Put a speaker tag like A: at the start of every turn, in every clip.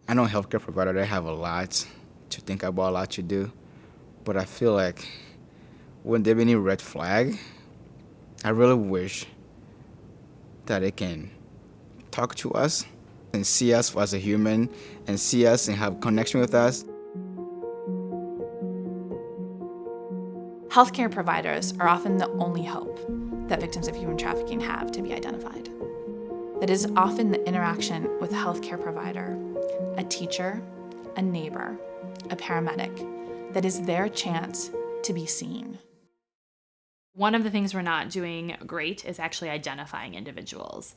A: I know healthcare providers, they have a lot to think about, a lot to do, but I feel like when there be any red flag, I really wish that they can talk to us and see us as a human and see us and have connection with us.
B: Healthcare providers are often the only hope that victims of human trafficking have to be identified. It is often the interaction with a healthcare provider, a teacher, a neighbor, a paramedic, that is their chance to be seen.
C: One of the things we're not doing great is actually identifying individuals.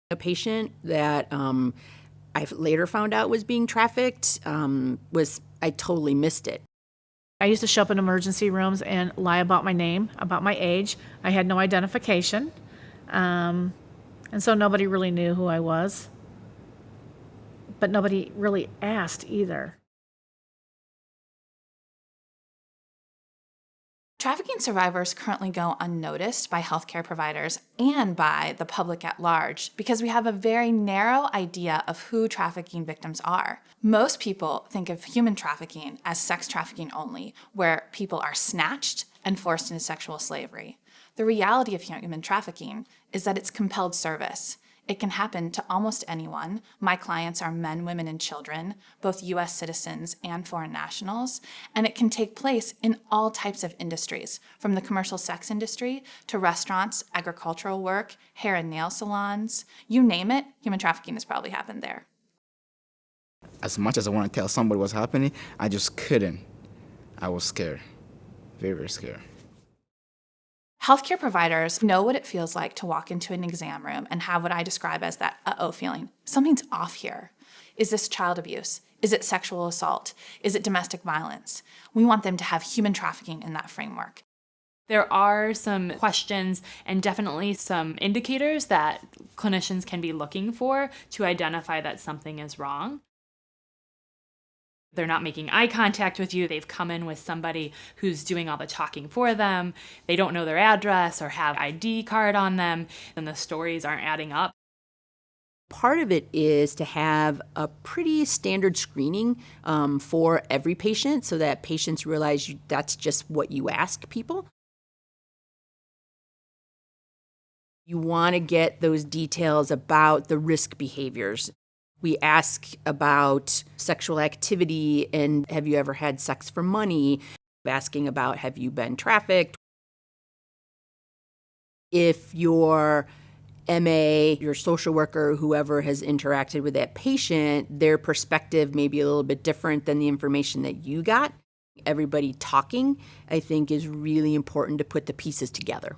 D: A patient that I later found out was being trafficked, I totally missed it.
E: I used to show up in emergency rooms and lie about my name, about my age. I had no identification. And so nobody really knew who I was. But nobody really asked either.
B: Trafficking survivors currently go unnoticed by healthcare providers and by the public at large because we have a very narrow idea of who trafficking victims are. Most people think of human trafficking as sex trafficking only, where people are snatched and forced into sexual slavery. The reality of human trafficking is that it's compelled service. It can happen to almost anyone. My clients are men, women, and children, both U.S. citizens and foreign nationals, and it can take place in all types of industries, from the commercial sex industry to restaurants, agricultural work, hair and nail salons. You name it, human trafficking has probably happened there.
A: As much as I want to tell somebody what's happening, I just couldn't. I was scared, very, very scared.
B: Healthcare providers know what it feels like to walk into an exam room and have what I describe as that uh-oh feeling. Something's off here. Is this child abuse? Is it sexual assault? Is it domestic violence? We want them to have human trafficking in that framework.
C: There are some questions and definitely some indicators that clinicians can be looking for to identify that something is wrong. They're not making eye contact with you. They've come in with somebody who's doing all the talking for them. They don't know their address or have ID card on them, and the stories aren't adding up.
D: Part of it is to have a pretty standard screening for every patient so that patients realize that's just what you ask people. You want to get those details about the risk behaviors. We ask about sexual activity and have you ever had sex for money? Asking about have you been trafficked? If your MA, your social worker, whoever has interacted with that patient, their perspective may be a little bit different than the information that you got. Everybody talking, I think, is really important to put the pieces together.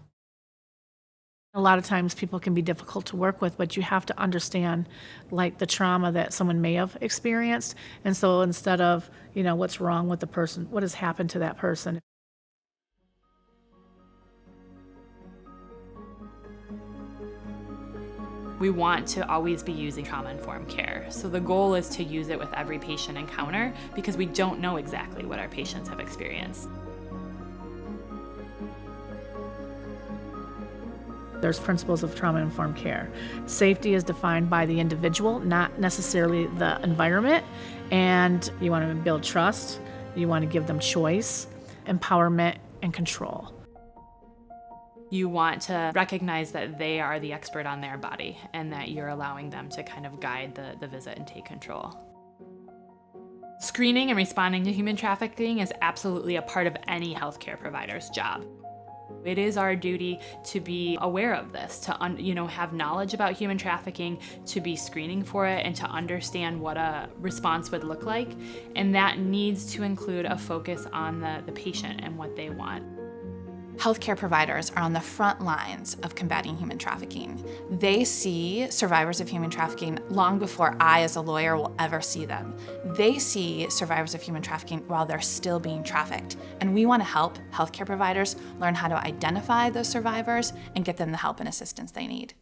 E: A lot of times people can be difficult to work with, but you have to understand like the trauma that someone may have experienced. And so instead of, what's wrong with the person, what has happened to that person?
C: We want to always be using trauma-informed care. So the goal is to use it with every patient encounter because we don't know exactly what our patients have experienced.
E: There's principles of trauma-informed care. Safety is defined by the individual, not necessarily the environment. And you want to build trust. You want to give them choice, empowerment, and control.
C: You want to recognize that they are the expert on their body and that you're allowing them to kind of guide the visit and take control. Screening and responding to human trafficking is absolutely a part of any healthcare provider's job. It is our duty to be aware of this, to have knowledge about human trafficking, to be screening for it, and to understand what a response would look like. And that needs to include a focus on the patient and what they want.
B: Healthcare providers are on the front lines of combating human trafficking. They see survivors of human trafficking long before I, as a lawyer, will ever see them. They see survivors of human trafficking while they're still being trafficked. And we want to help healthcare providers learn how to identify those survivors and get them the help and assistance they need.